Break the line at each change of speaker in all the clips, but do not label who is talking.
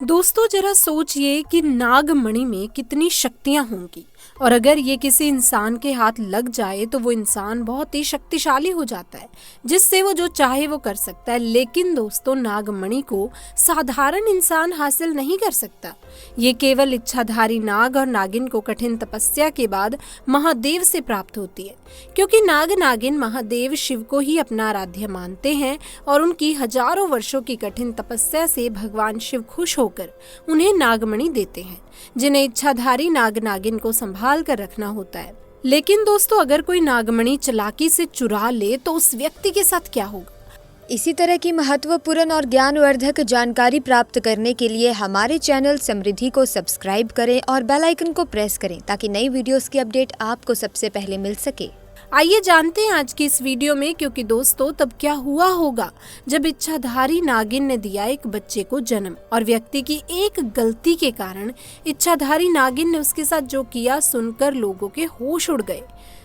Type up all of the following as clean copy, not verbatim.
दोस्तों जरा सोचिए कि नागमणि में कितनी शक्तियां होंगी और अगर ये किसी इंसान के हाथ लग जाए तो वो इंसान बहुत ही शक्तिशाली हो जाता है जिससे वो जो चाहे वो कर सकता है। लेकिन दोस्तों नागमणि को साधारण इंसान हासिल नहीं कर सकता। ये केवल इच्छाधारी नाग और नागिन को कठिन तपस्या के बाद महादेव से प्राप्त होती है, क्योंकि नाग नागिन महादेव शिव को ही अपना आराध्य मानते हैं और उनकी हजारों वर्षों की कठिन तपस्या से भगवान शिव खुश होकर उन्हें नागमणि देते हैं, जिन्हें इच्छाधारी नाग नागिन को संभाल कर रखना होता है। लेकिन दोस्तों अगर कोई नागमणि चालाकी से चुरा ले तो उस व्यक्ति के साथ क्या होगा?
इसी तरह की महत्वपूर्ण और ज्ञानवर्धक जानकारी प्राप्त करने के लिए हमारे चैनल समृद्धि को सब्सक्राइब करें और बेल आइकन को प्रेस करें ताकि नई वीडियोस की अपडेट आपको सबसे पहले मिल सके।
आइए जानते हैं आज की इस वीडियो में, क्योंकि दोस्तों तब क्या हुआ होगा जब इच्छाधारी नागिन ने दिया एक बच्चे को जन्म और व्यक्ति की एक गलती के कारण इच्छाधारी नागिन ने उसके साथ जो किया सुनकर लोगों के होश उड़ गए।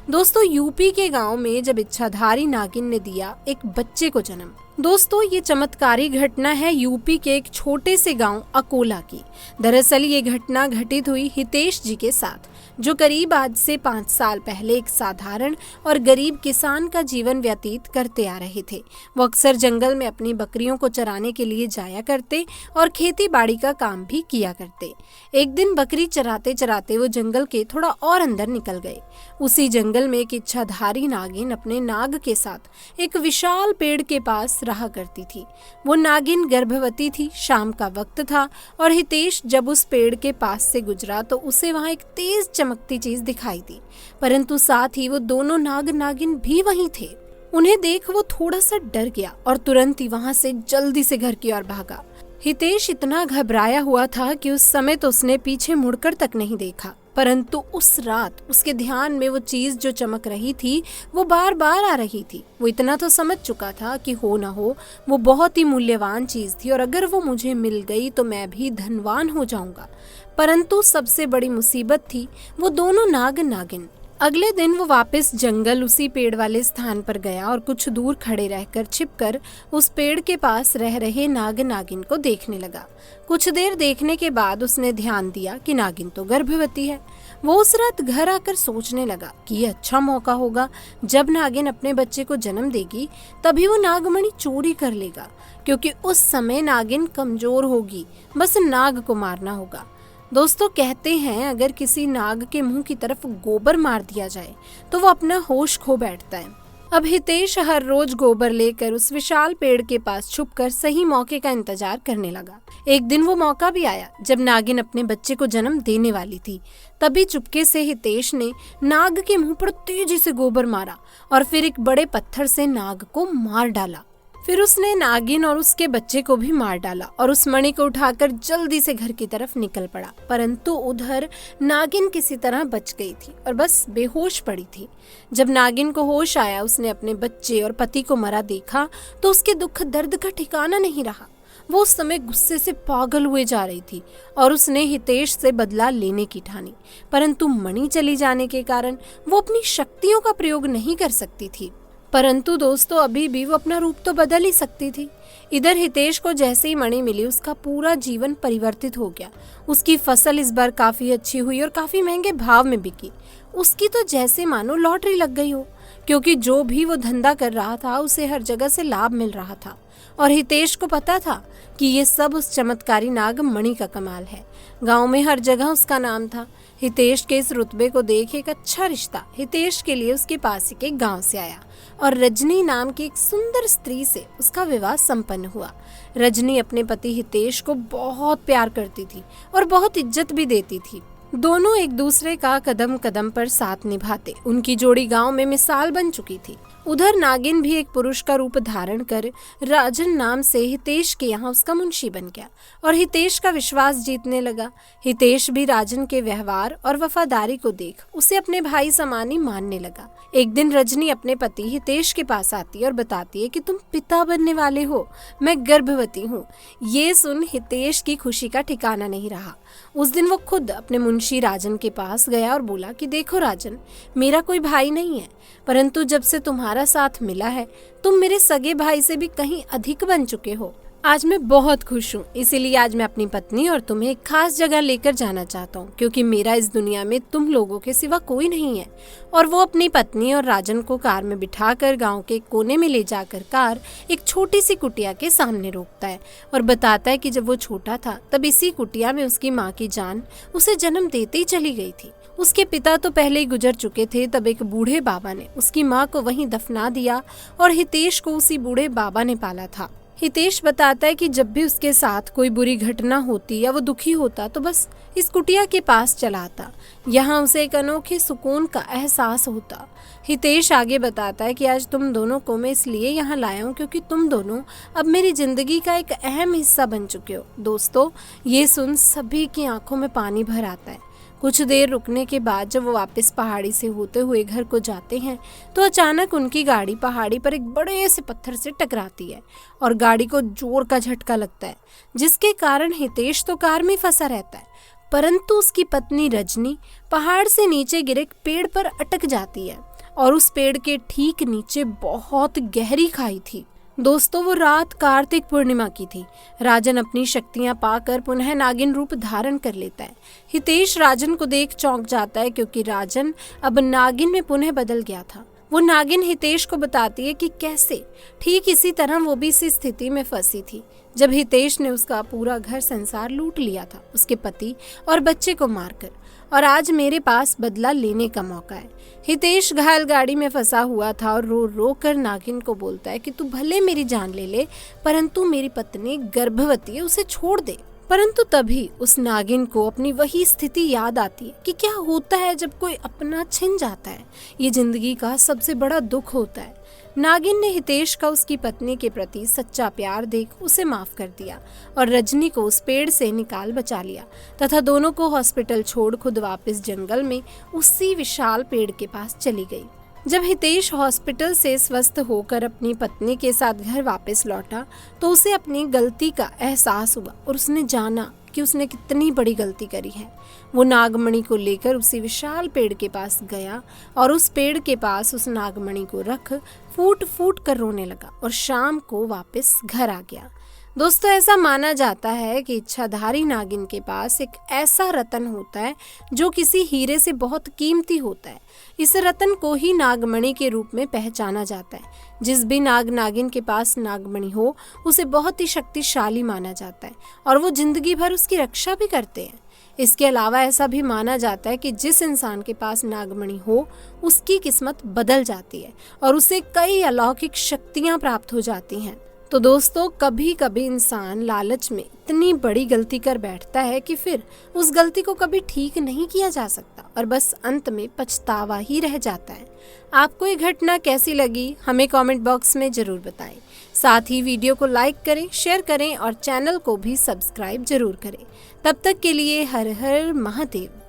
दोस्तों यूपी के गांव में जब इच्छाधारी नागिन ने दिया एक बच्चे को जन्म। दोस्तों ये चमत्कारी घटना है यूपी के एक छोटे से गांव अकोला की। दरअसल ये घटना घटित हुई हितेश जी के साथ, जो करीब आज से 5 साल पहले एक साधारण और गरीब किसान का जीवन व्यतीत करते आ रहे थे। वो अक्सर जंगल में अपनी बकरियों को चराने के लिए जाया करते और खेती बाड़ी का काम भी किया करते। एक दिन बकरी चराते चराते वो जंगल के थोड़ा और अंदर निकल गए। उसी जंगल में एक इच्छाधारी नागिन अपने नाग के साथ एक विशाल पेड़ के पास रहा करती थी। वो नागिन गर्भवती थी। शाम का वक्त था और हितेश जब उस पेड़ के पास से गुजरा तो उसे वहां एक तेज चमकती चीज दिखाई दी, परंतु साथ ही वो दोनों नाग नागिन भी वहीं थे। उन्हें देख वो थोड़ा सा डर गया और तुरंत ही वहां से जल्दी से घर की ओर भागा। हितेश इतना घबराया हुआ था कि उस समय तो उसने पीछे मुड़कर तक नहीं देखा, परंतु उस रात उसके ध्यान में वो चीज जो चमक रही थी वो बार बार आ रही थी। वो इतना तो समझ चुका था कि हो ना हो वो बहुत ही मूल्यवान चीज थी और अगर वो मुझे मिल गई तो मैं भी धनवान हो जाऊंगा। परंतु सबसे बड़ी मुसीबत थी वो दोनों नाग नागिन। अगले दिन वो वापस जंगल उसी पेड़ वाले स्थान पर गया और कुछ दूर खड़े रहकर छिपकर उस पेड़ के पास रह रहे नाग नागिन को देखने लगा। कुछ देर देखने के बाद उसने ध्यान दिया कि नागिन तो गर्भवती है। वो उस रात घर आकर सोचने लगा कि ये अच्छा मौका होगा, जब नागिन अपने बच्चे को जन्म देगी तभी वो नागमणि चोरी कर लेगा, क्योंकि उस समय नागिन कमजोर होगी, बस नाग को मारना होगा। दोस्तों कहते हैं अगर किसी नाग के मुंह की तरफ गोबर मार दिया जाए तो वो अपना होश खो बैठता है। अब हितेश हर रोज गोबर लेकर उस विशाल पेड़ के पास छुपकर सही मौके का इंतजार करने लगा। एक दिन वो मौका भी आया जब नागिन अपने बच्चे को जन्म देने वाली थी। तभी चुपके से हितेश ने नाग के मुंह पर तेजी से गोबर मारा और फिर एक बड़े पत्थर से नाग को मार डाला। फिर उसने नागिन और उसके बच्चे को भी मार डाला और उस मणि को उठाकर जल्दी से घर की तरफ निकल पड़ा। परंतु उधर नागिन किसी तरह बच गई थी और बस बेहोश पड़ी थी। जब नागिन को होश आया उसने अपने बच्चे और पति को मरा देखा तो उसके दुख दर्द का ठिकाना नहीं रहा। वो उस समय गुस्से से पागल हुए जा रही थी और उसने हितेश से बदला लेने की ठानी, परंतु मणि चली जाने के कारण वो अपनी शक्तियों का प्रयोग नहीं कर सकती थी। परंतु दोस्तों अभी भी वो अपना रूप तो बदल ही सकती थी। इधर हितेश को जैसे ही मणि मिली उसका पूरा जीवन परिवर्तित हो गया। उसकी फसल इस बार काफी अच्छी हुई और काफी महंगे भाव में बिकी। उसकी तो जैसे मानो लॉटरी लग गई हो, क्योंकि जो भी वो धंधा कर रहा था उसे हर जगह से लाभ मिल रहा था और हितेश को पता था कि ये सब उस चमत्कारी नाग मणि का कमाल है। गांव में हर जगह उसका नाम था। हितेश के इस रुतबे को देख एक अच्छा रिश्ता हितेश के लिए उसके पास के गांव से आया और रजनी नाम की एक सुंदर स्त्री से उसका विवाह संपन्न हुआ। रजनी अपने पति हितेश को बहुत प्यार करती थी और बहुत इज्जत भी देती थी। दोनों एक दूसरे का कदम कदम पर साथ निभाते। उनकी जोड़ी गांव में मिसाल बन चुकी थी। उधर नागिन भी एक पुरुष का रूप धारण कर राजन नाम से हितेश के यहाँ उसका मुंशी बन गया और हितेश का विश्वास जीतने लगा। हितेश भी राजन के व्यवहार और वफादारी को देख उसे अपने भाई समान ही मानने लगा। एक दिन रजनी अपने पति हितेश के पास आती है और बताती है कि तुम पिता बनने वाले हो, मैं गर्भवती हूँ। ये सुन हितेश की खुशी का ठिकाना नहीं रहा। उस दिन वो खुद अपने मुंशी राजन के पास गया और बोला कि देखो राजन, मेरा कोई भाई नहीं है, परंतु जब से तुम्हारा साथ मिला है तुम मेरे सगे भाई से भी कहीं अधिक बन चुके हो। आज मैं बहुत खुश हूँ, इसीलिए आज मैं अपनी पत्नी और तुम्हें एक खास जगह लेकर जाना चाहता हूँ, क्योंकि मेरा इस दुनिया में तुम लोगों के सिवा कोई नहीं है। और वो अपनी पत्नी और राजन को कार में बिठाकर गांव के कोने में ले जाकर कार एक छोटी सी कुटिया के सामने रोकता है और बताता है कि जब वो छोटा था तब इसी कुटिया में उसकी माँ की जान उसे जन्म देते ही चली गई थी। उसके पिता तो पहले ही गुजर चुके थे। तब एक बूढ़े बाबा ने उसकी माँ को वहीं दफना दिया और हितेश को उसी बूढ़े बाबा ने पाला था। हितेश बताता है कि जब भी उसके साथ कोई बुरी घटना होती या वो दुखी होता तो बस इस कुटिया के पास चला आता। यहाँ उसे एक अनोखे सुकून का एहसास होता। हितेश आगे बताता है कि आज तुम दोनों को मैं इसलिए यहाँ लाया हूँ क्योंकि तुम दोनों अब मेरी जिंदगी का एक अहम हिस्सा बन चुके हो। दोस्तों, ये सुन सभी की आंखों में पानी भर आता है। कुछ देर रुकने के बाद जब वो वापस पहाड़ी से होते हुए घर को जाते हैं तो अचानक उनकी गाड़ी पहाड़ी पर एक बड़े से पत्थर से टकराती है और गाड़ी को जोर का झटका लगता है, जिसके कारण हितेश तो कार में फंसा रहता है, परंतु उसकी पत्नी रजनी पहाड़ से नीचे गिरे एक पेड़ पर अटक जाती है और उस पेड़ के ठीक नीचे बहुत गहरी खाई थी। दोस्तों, वो रात कार्तिक पूर्णिमा की थी। राजन अपनी शक्तियां पाकर पुनः नागिन रूप धारण कर लेता है। हितेश राजन को देख चौंक जाता है क्योंकि राजन अब नागिन में पुनः बदल गया था। वो नागिन हितेश को बताती है कि कैसे ठीक इसी तरह वो भी इसी स्थिति में फंसी थी जब हितेश ने उसका पूरा घर संसार लूट लिया था, उसके पति और बच्चे को मारकर, और आज मेरे पास बदला लेने का मौका है। हितेश घायल गाड़ी में फंसा हुआ था और रो रो कर नागिन को बोलता है कि तू भले मेरी जान ले ले, परंतु मेरी पत्नी गर्भवती है, उसे छोड़ दे। परंतु तभी उस नागिन को अपनी वही स्थिति याद आती है कि क्या होता है जब कोई अपना छिन जाता है। ये जिंदगी का सबसे बड़ा दुख होता है। नागिन ने हितेश का उसकी पत्नी के प्रति सच्चा प्यार देख उसे माफ कर दिया और रजनी को उस पेड़ से निकाल बचा लिया तथा दोनों को हॉस्पिटल छोड़ खुद वापस जंगल में उसी विशाल पेड़ के पास चली गई। जब हितेश हॉस्पिटल से स्वस्थ होकर अपनी पत्नी के साथ घर वापस लौटा तो उसे अपनी गलती का एहसास हुआ और उसने जाना कि उसने कितनी बड़ी गलती करी है। वो नागमणि को लेकर उसी विशाल पेड़ के पास गया और उस पेड़ के पास उस नागमणि को रख फूट फूट कर रोने लगा और शाम को वापस घर आ गया। दोस्तों, ऐसा माना जाता है कि इच्छाधारी नागिन के पास एक ऐसा रतन होता है जो किसी हीरे से बहुत कीमती होता है। इस रतन को ही नागमणि के रूप में पहचाना जाता है। जिस भी नाग नागिन के पास नागमणि हो उसे बहुत ही शक्तिशाली माना जाता है और वो जिंदगी भर उसकी रक्षा भी करते हैं। इसके अलावा ऐसा भी माना जाता है कि जिस इंसान के पास नागमणि हो उसकी किस्मत बदल जाती है और उसे कई अलौकिक शक्तियां प्राप्त हो जाती हैं। तो दोस्तों, कभी कभी इंसान लालच में इतनी बड़ी गलती कर बैठता है कि फिर उस गलती को कभी ठीक नहीं किया जा सकता और बस अंत में पछतावा ही रह जाता है। आपको ये घटना कैसी लगी हमें कमेंट बॉक्स में जरूर बताएं। साथ ही वीडियो को लाइक करें, शेयर करें और चैनल को भी सब्सक्राइब जरूर करें। तब तक के लिए हर हर महादेव।